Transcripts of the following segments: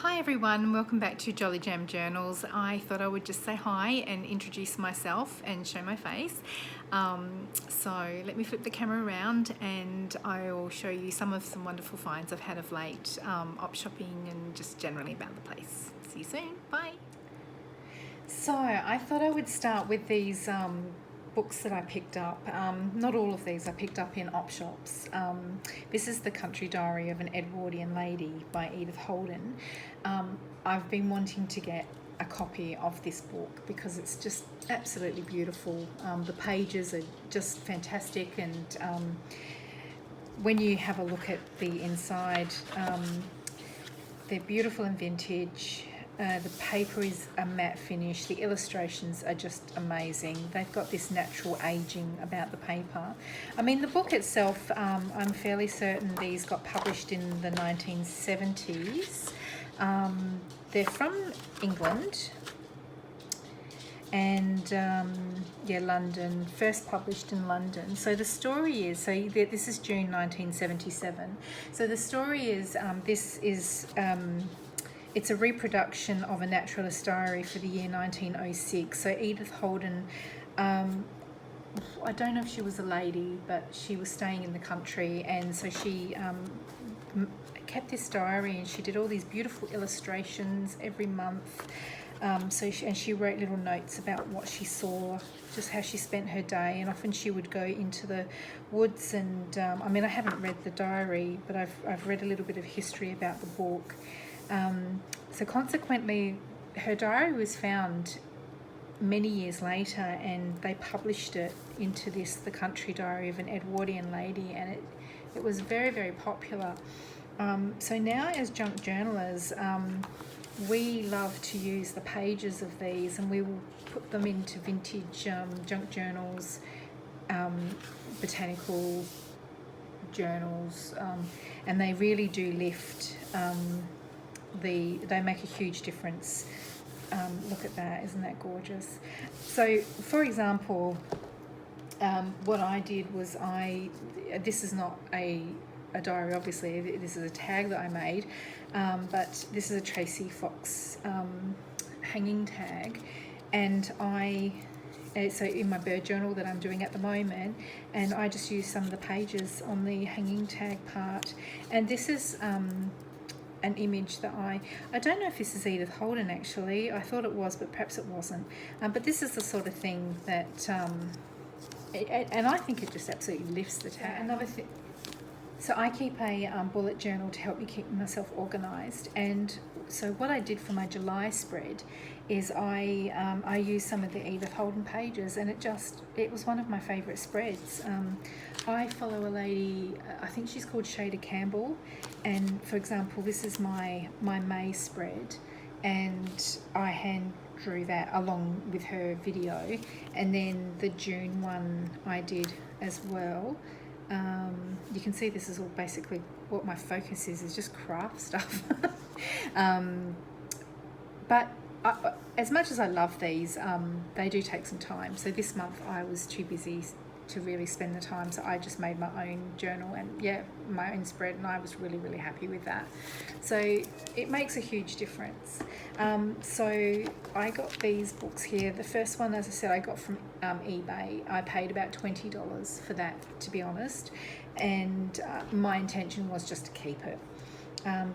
Hi everyone, welcome back to Jolly Jam Journals. I thought I would just say hi and introduce myself and show my face. So let me flip the camera around and I'll show you some wonderful finds I've had of late, op shopping and just generally about the place. See you soon, bye. So I thought I would start with these books that I picked up. Not all of these I picked up in op shops. This is The Country Diary of an Edwardian Lady by Edith Holden. I've been wanting to get a copy of this book because it's just absolutely beautiful. The pages are just fantastic, and when you have a look at the inside, they're beautiful and vintage. The paper is a matte finish. The illustrations are just amazing. They've got this natural aging about the paper. I mean, the book itself, I'm fairly certain these got published in the 1970s. They're from England and London, first published in London. So the story is, this is June 1977. So the story is, it's a reproduction of a naturalist diary for the year 1906. So Edith Holden, I don't know if she was a lady, but she was staying in the country, and so she kept this diary, and she did all these beautiful illustrations every month. She wrote little notes about what she saw, just how she spent her day, and often she would go into the woods and I mean, I haven't read the diary, but I've read a little bit of history about the book. So consequently, her diary was found many years later, and they published it into The Country Diary of an Edwardian Lady, and it was very, very popular. So now as junk journalists, we love to use the pages of these, and we will put them into vintage junk journals, botanical journals, and they really do lift. They make a huge difference. Look at that, isn't that gorgeous? So for example, what I did was this is not a diary, obviously. This is a tag that I made, but this is a Tracy Fox hanging tag, and so in my bird journal that I'm doing at the moment, and I just used some of the pages on the hanging tag part. And this is an image that I don't know if this is Edith Holden actually. I thought it was, but perhaps it wasn't. But this is the sort of thing that, and I think it just absolutely lifts the tag. Another thing. So I keep a bullet journal to help me keep myself organised, and so what I did for my July spread is I used some of the Edith Holden pages, and it was one of my favourite spreads. I follow a lady, I think she's called Shada Campbell, and for example, this is my May spread, and I hand drew that along with her video, and then the June one I did as well. You can see this is all basically what my focus is just craft stuff. But as much as I love these, they do take some time. So this month I was too busy to really spend the time, so I just made my own journal and my own spread, and I was really, really happy with that. So it makes a huge difference. So I got these books here. The first one, as I said, I got from eBay. I paid about $20 for that, to be honest, and my intention was just to keep it.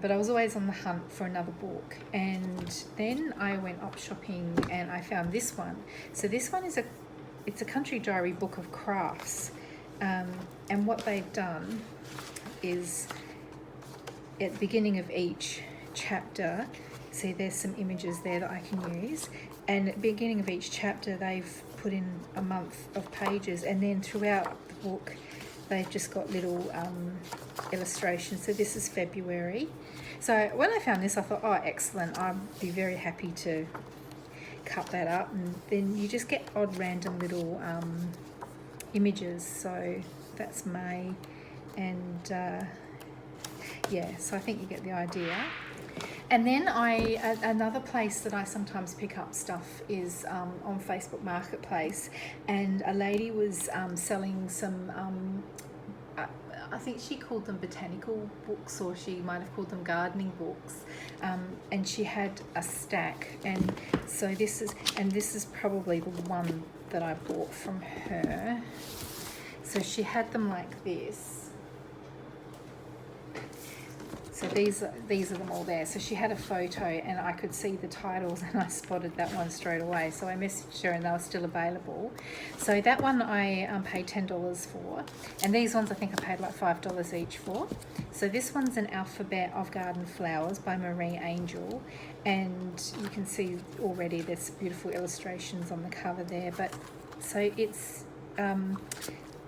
But I was always on the hunt for another book, and then I went op shopping and I found this one. So this one is it's a country diary book of crafts, and what they've done is at the beginning of each chapter, see there's some images there that I can use, and at the beginning of each chapter they've put in a month of pages, and then throughout the book they've just got little illustrations. So this is February. So when I found this, I thought, oh, excellent, I'd be very happy to cut that up, and then you just get odd random little images. So that's May, and so I think you get the idea. And then another place that I sometimes pick up stuff is on Facebook Marketplace, and a lady was selling some I think she called them botanical books, or she might have called them gardening books, and she had a stack, and so this is probably the one that I bought from her. So she had them like this. So these are them all there. So she had a photo, and I could see the titles, and I spotted that one straight away. So I messaged her, and they were still available. So that one I paid $10 for, and these ones I think I paid like $5 each for. So this one's an alphabet of garden flowers by Marie Angel, and you can see already there's beautiful illustrations on the cover there. But so it's an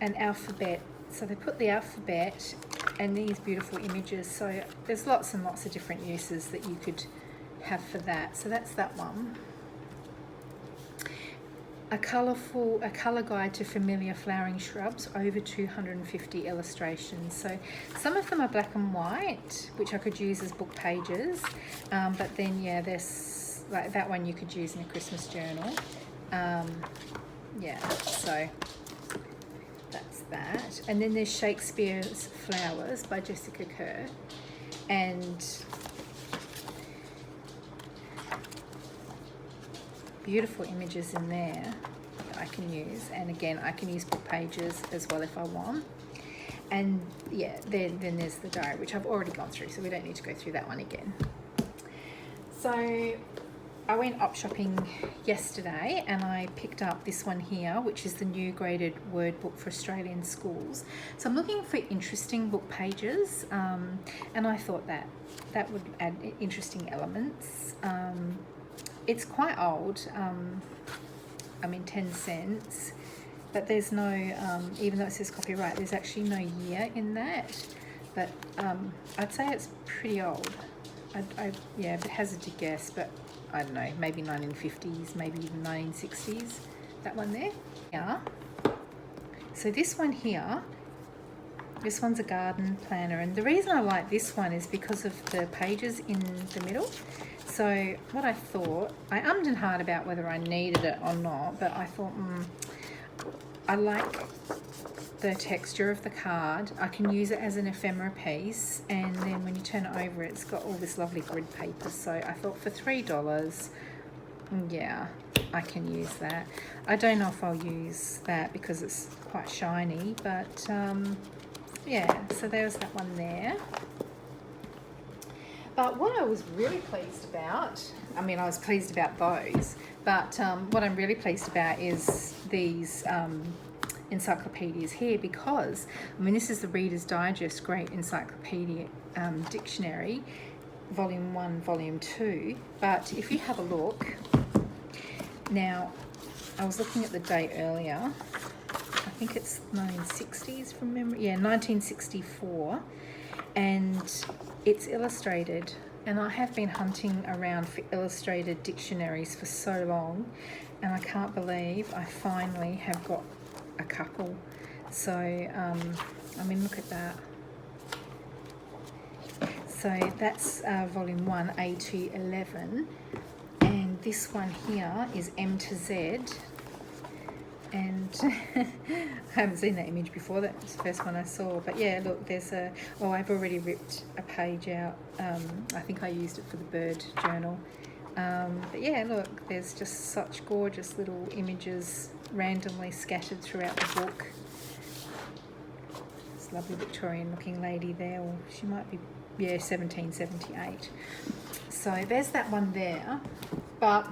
alphabet. So they put the alphabet and these beautiful images. So there's lots and lots of different uses that you could have for that. So that's that one. A colour guide to familiar flowering shrubs, over 250 illustrations. So some of them are black and white, which I could use as book pages. But then, yeah, there's like that one you could use in a Christmas journal. Yeah, so that's that. And then there's Shakespeare's Flowers by Jessica Kerr, and beautiful images in there that I can use. And again, I can use book pages as well if I want. And yeah, then there's the diary, which I've already gone through, so we don't need to go through that one again. So I went op shopping yesterday, and I picked up this one here, which is the new graded word book for Australian schools. So I'm looking for interesting book pages, and I thought that would add interesting elements. It's quite old, I mean 10 cents, but there's no, even though it says copyright, there's actually no year in that, but I'd say it's pretty old. Yeah, if it hazard to guess, but I don't know, maybe 1950s, maybe even 1960s, that one there. Yeah. So this one here, this one's a garden planner, and the reason I like this one is because of the pages in the middle. So what I thought, I ummed and ahed about whether I needed it or not, but I thought, I like the texture of the card. I can use it as an ephemera piece, and then when you turn it over, it's got all this lovely grid paper. So I thought for $3, yeah, I can use that. I don't know if I'll use that because it's quite shiny, but yeah, so there's that one there. But what I was really pleased about, I mean, I was pleased about those, but what I'm really pleased about is these encyclopedias here, because, I mean, this is the Reader's Digest Great Encyclopedia Dictionary, Volume 1, Volume 2, but if you have a look, now, I was looking at the date earlier, I think it's 1960s from memory, yeah, 1964, and it's illustrated, and I have been hunting around for illustrated dictionaries for so long, and I can't believe I finally have got a couple. So I mean, look at that. So that's volume 1, A to 11, and this one here is M to Z, and I haven't seen that image before. That was the first one I saw. But yeah, look, there's a, oh, I've already ripped a page out. I think I used it for the bird journal. But yeah, look, there's just such gorgeous little images randomly scattered throughout the book. This lovely Victorian looking lady there, or she might be, yeah, 1778. So there's that one there. But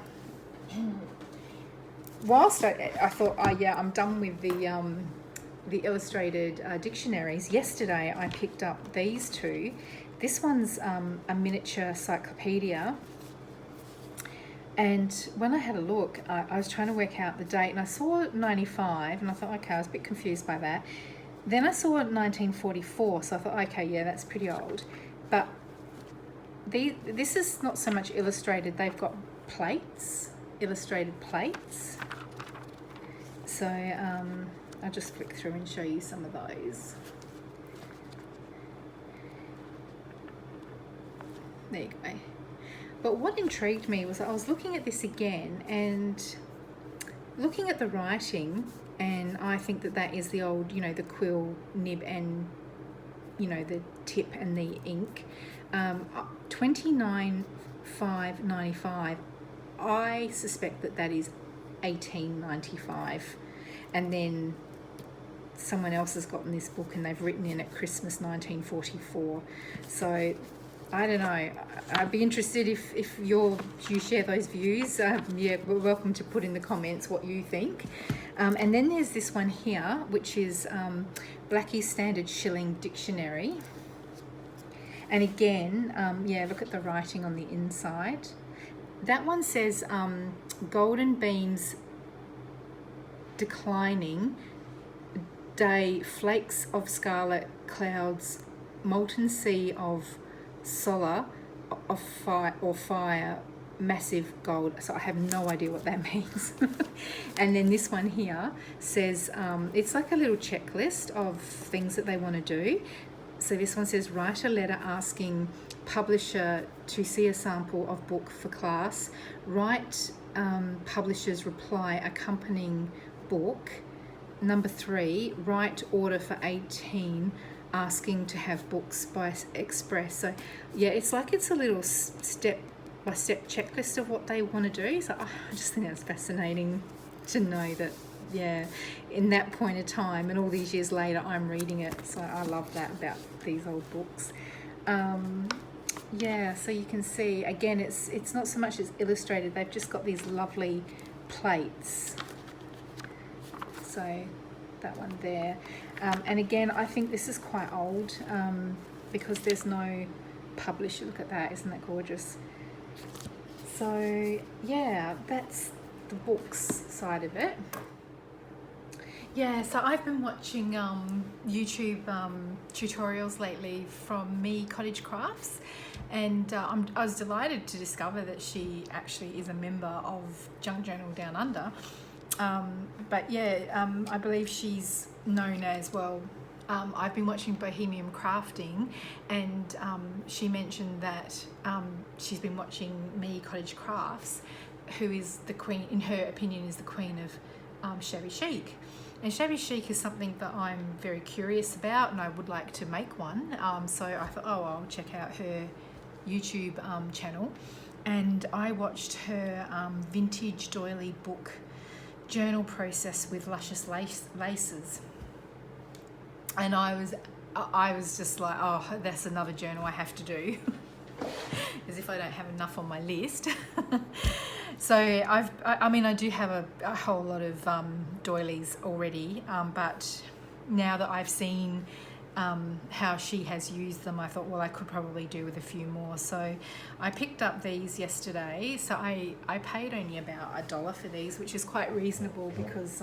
whilst I thought, oh yeah, I'm done with the illustrated dictionaries, yesterday I picked up these two. This one's a miniature encyclopedia, and when I had a look, I was trying to work out the date, and I saw 95, and I thought, okay, I was a bit confused by that. Then I saw 1944, so I thought, okay, yeah, that's pretty old. But this is not so much illustrated, they've got plates, illustrated plates. So I'll just flick through and show you some of those. There you go. But what intrigued me was I was looking at this again and looking at the writing, and I think that is the old, you know, the quill nib and you know, the tip and the ink. $29,595. I suspect that is $18.95, and then someone else has gotten this book and they've written in at Christmas 1944. So I don't know. I'd be interested if you share those views. Yeah, we're welcome to put in the comments what you think. And then there's this one here, which is Blackie's Standard Shilling Dictionary. And again, yeah, look at the writing on the inside. That one says golden beams declining, day flakes of scarlet clouds, molten sea of solar, of fire, massive gold. So I have no idea what that means. And then this one here says, it's like a little checklist of things that they want to do. So this one says, write a letter asking publisher to see a sample of book for class. Write publisher's reply accompanying book. Number 3, write order for 18 asking to have books by express. So yeah, it's like it's a little step-by-step checklist of what they want to do. So I just think that's fascinating to know that, yeah, in that point of time and all these years later I'm reading it. So I love that about these old books. Yeah, so you can see again it's not so much as illustrated, they've just got these lovely plates. So that one there, and again I think this is quite old because there's no publisher. Look at that, isn't that gorgeous? So yeah, that's the books side of it. Yeah, so I've been watching YouTube tutorials lately from Me Cottage Crafts, and I was delighted to discover that she actually is a member of Junk Journal Down Under. But yeah, I believe she's known as well. I've been watching Bohemian Crafting, and she mentioned that she's been watching Me Cottage Crafts, who is the queen, in her opinion, is the queen of shabby chic. And shabby chic is something that I'm very curious about, and I would like to make one. So I thought, oh, I'll check out her YouTube channel, and I watched her vintage doily book journal process with luscious laces, and I was just like, oh, that's another journal I have to do, as if I don't have enough on my list. So I mean I do have a whole lot of doilies already, but now that I've seen how she has used them, I thought, well, I could probably do with a few more. So I picked up these yesterday. So I paid only about $1 for these, which is quite reasonable because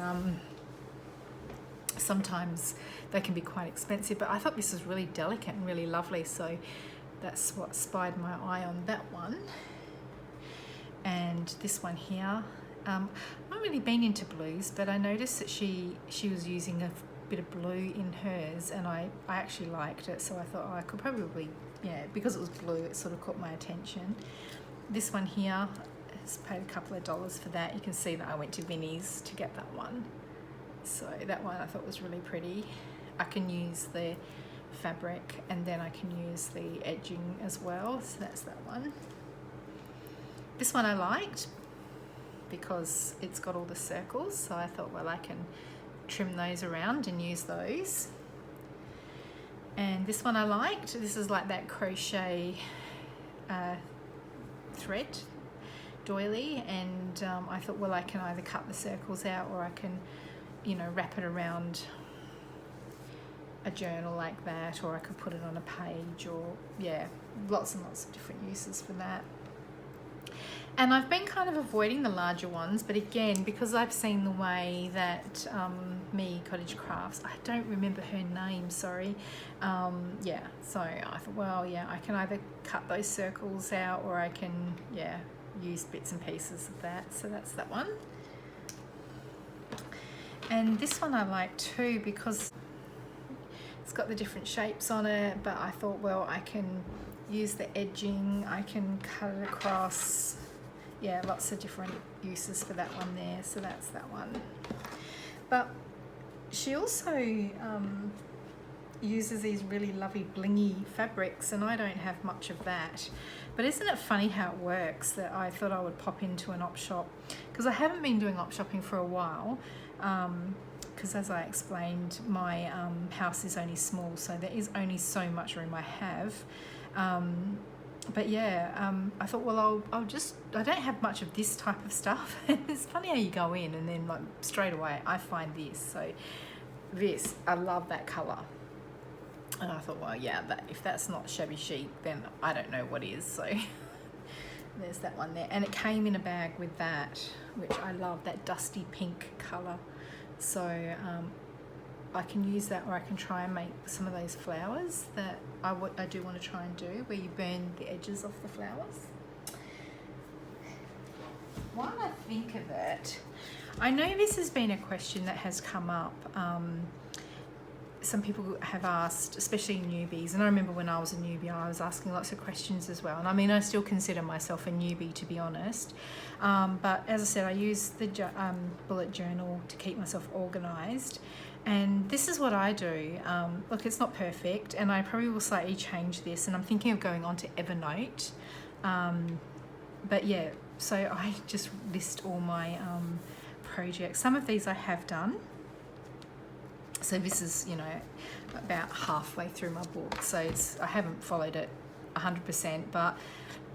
sometimes they can be quite expensive, but I thought this was really delicate and really lovely, so that's what spied my eye on that one. And this one here, I've not really been into blues, but I noticed that she was using a bit of blue in hers, and I actually liked it, so I thought, oh, I could probably, yeah, because it was blue, it sort of caught my attention. This one here, has paid a couple of dollars for that. You can see that I went to Vinnie's to get that one. So that one I thought was really pretty. I can use the fabric, and then I can use the edging as well, so that's that one. This one I liked because it's got all the circles, so I thought, well, I can trim those around and use those. And this one I liked. This is like that crochet thread doily, and I thought, well, I can either cut the circles out or I can, you know, wrap it around a journal like that, or I could put it on a page, or yeah, lots and lots of different uses for that. And I've been kind of avoiding the larger ones, but again, because I've seen the way that Me Cottage Crafts, I don't remember her name, sorry. Yeah, so I thought, well, yeah, I can either cut those circles out or I can, yeah, use bits and pieces of that. So that's that one. And this one I like too because it's got the different shapes on it, but I thought, well, I can use the edging, I can cut it across. Yeah, lots of different uses for that one there, so that's that one. But she also uses these really lovely blingy fabrics, and I don't have much of that. But isn't it funny how it works, that I thought I would pop into an op shop, because I haven't been doing op shopping for a while, because as I explained, my house is only small, so there is only so much room I have. But yeah, I thought, well, I don't have much of this type of stuff. It's funny how you go in and then like straight away I find this. So this, I love that colour. And I thought, well, yeah, if that's not shabby chic, then I don't know what is. So there's that one there. And it came in a bag with that, which I love, that dusty pink colour. So I can use that, or I can try and make some of those flowers that I do want to try and do, where you burn the edges off the flowers. While I think of it, I know this has been a question that has come up. Some people have asked, especially newbies, and I remember when I was a newbie, I was asking lots of questions as well. And I mean, I still consider myself a newbie, to be honest. But as I said, I use the bullet journal to keep myself organised. And this is what I do. Look, it's not perfect, and I probably will slightly change this, and I'm thinking of going on to Evernote. But yeah, so I just list all my projects. Some of these I have done. So this is, you know, about halfway through my book. So I haven't followed it 100%, but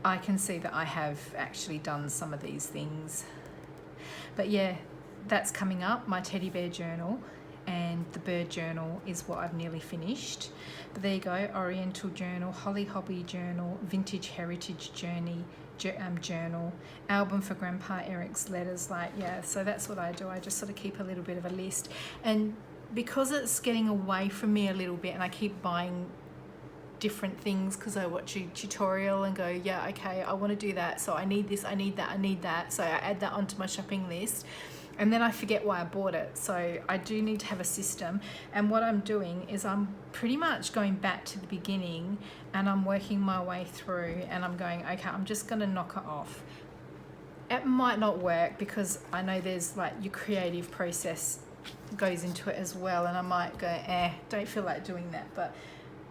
I can see that I have actually done some of these things. But yeah, that's coming up, my teddy bear journal, and the bird journal is what I've nearly finished. But there you go, Oriental journal, Holly Hobby journal, Vintage Heritage Journey journal, album for Grandpa Eric's letters. Like, yeah, so that's what I do. I just sort of keep a little bit of a list. And because it's getting away from me a little bit, and I keep buying different things because I watch a tutorial and go, yeah, okay, I want to do that, so I need this, I need that, I need that, so I add that onto my shopping list, and then I forget why I bought it. So I do need to have a system, and what I'm doing is I'm pretty much going back to the beginning, and I'm working my way through, and I'm going, okay, I'm just going to knock it off. It might not work because I know there's like your creative process goes into it as well, and I might go, don't feel like doing that. But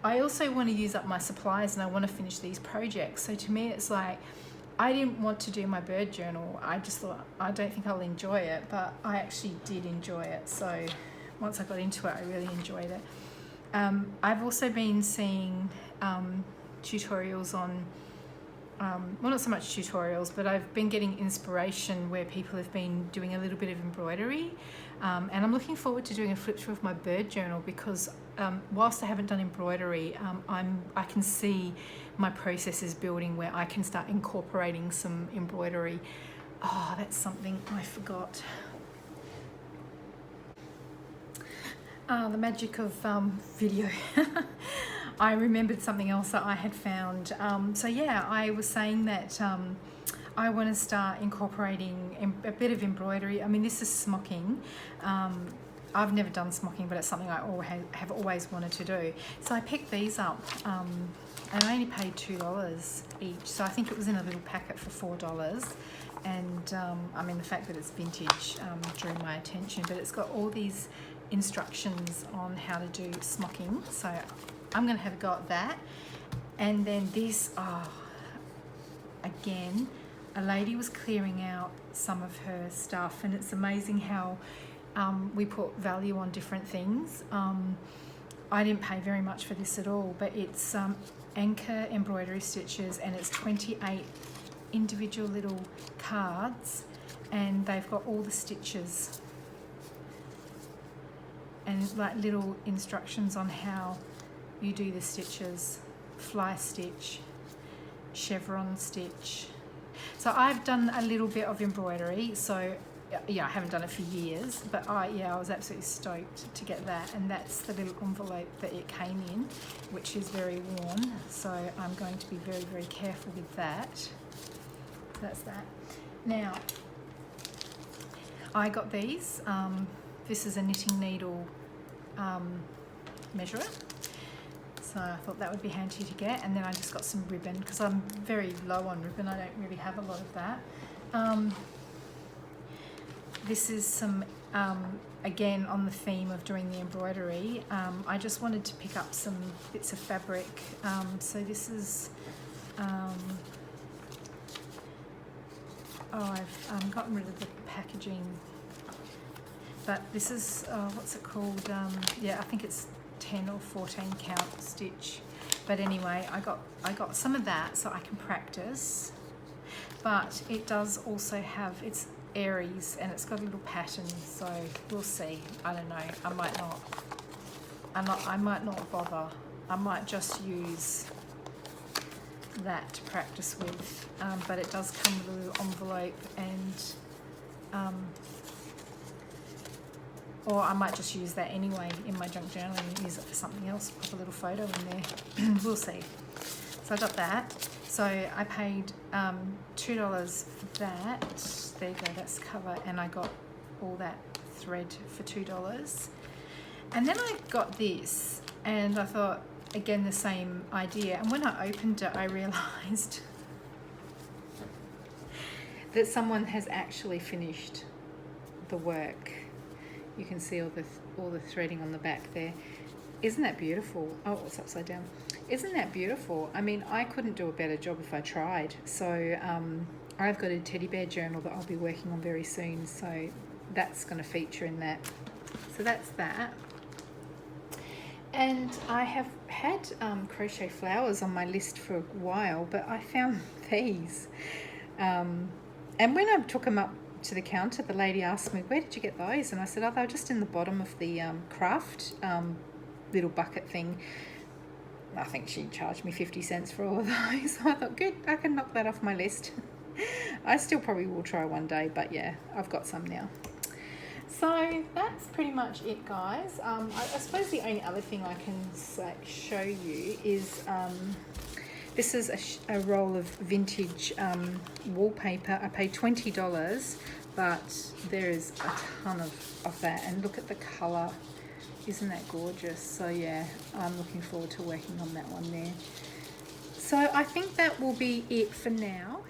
I also want to use up my supplies, and I want to finish these projects. So to me, it's like, I didn't want to do my bird journal. I just thought, I don't think I'll enjoy it, but I actually did enjoy it. So once I got into it, I really enjoyed it. I've also been seeing tutorials on, well, not so much tutorials, but I've been getting inspiration where people have been doing a little bit of embroidery. And I'm looking forward to doing a flip through of my bird journal, because whilst I haven't done embroidery, I can see my process is building where I can start incorporating some embroidery. Oh, that's something I forgot. The magic of video. I remembered something else that I had found. So yeah, I was saying that I want to start incorporating a bit of embroidery. I mean, this is smocking. I've never done smocking, but it's something I have always wanted to do. So I picked these up, and I only paid $2 each. So I think it was in a little packet for $4. And I mean, the fact that it's vintage drew my attention, but it's got all these instructions on how to do smocking. So I'm going to have a go at that. And then this, again, a lady was clearing out some of her stuff, and it's amazing how we put value on different things. I didn't pay very much for this at all, but it's anchor embroidery stitches, and it's 28 individual little cards, and they've got all the stitches and like little instructions on how you do the stitches, fly stitch, chevron stitch. So I've done a little bit of embroidery, so yeah, I haven't done it for years, but I was absolutely stoked to get that. And that's the little envelope that it came in, which is very worn, so I'm going to be very, very careful with that. So that's that. Now, I got these. This is a knitting needle measurer, so I thought that would be handy to get. And then I just got some ribbon, because I'm very low on ribbon. I don't really have a lot of that. This is some again on the theme of doing the embroidery, I just wanted to pick up some bits of fabric. So this is, I've gotten rid of the packaging, but this is, what's it called? Yeah, I think it's 10 or 14 count stitch. But anyway, I got some of that so I can practice. But it does also have, it's Aries and it's got a little pattern, so we'll see. I don't know. I might not bother. I might just use that to practice with. But it does come with a little envelope, and or I might just use that anyway in my junk journaling and use it for something else, pop a little photo in there. We'll see. So I got that. So I paid $2 for that. There you go, that's the cover. And I got all that thread for $2. And then I got this, and I thought, again, the same idea. And when I opened it, I realised that someone has actually finished the work. You can see all the threading on the back there. Isn't that beautiful? Oh, it's upside down. Isn't that beautiful? I mean, I couldn't do a better job if I tried. So I've got a teddy bear journal that I'll be working on very soon. So that's going to feature in that. So that's that. And I have had crochet flowers on my list for a while, but I found these. And when I took them up to the counter, the lady asked me, where did you get those? And I said, oh, they were just in the bottom of the craft little bucket thing. I think she charged me 50 cents for all of those. So I thought, good, I can knock that off my list. I still probably will try one day, but yeah, I've got some now. So that's pretty much it, guys. I suppose the only other thing I can show you is this is a roll of vintage wallpaper. I paid $20, but there is a ton of that. And look at the colour. Isn't that gorgeous? So yeah, I'm looking forward to working on that one there. So I think that will be it for now.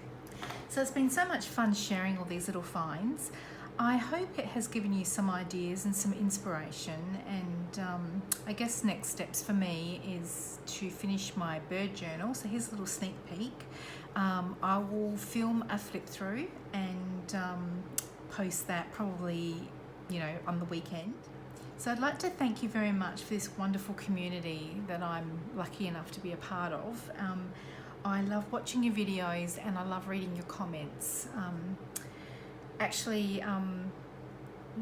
So it's been so much fun sharing all these little finds. I hope it has given you some ideas and some inspiration, and I guess next steps for me is to finish my bird journal. So here's a little sneak peek. I will film a flip through and post that probably, on the weekend. So I'd like to thank you very much for this wonderful community that I'm lucky enough to be a part of. I love watching your videos and I love reading your comments. Actually,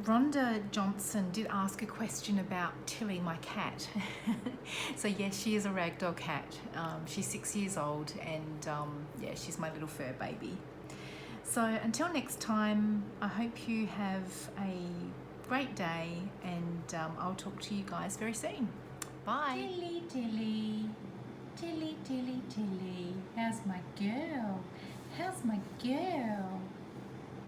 Rhonda Johnson did ask a question about Tilly, my cat. So yes, she is a ragdoll cat. She's 6 years old, and yeah, she's my little fur baby. So until next time, I hope you have a great day, and I'll talk to you guys very soon. Bye. Tilly, Tilly, Tilly, Tilly, Tilly. How's my girl? How's my girl?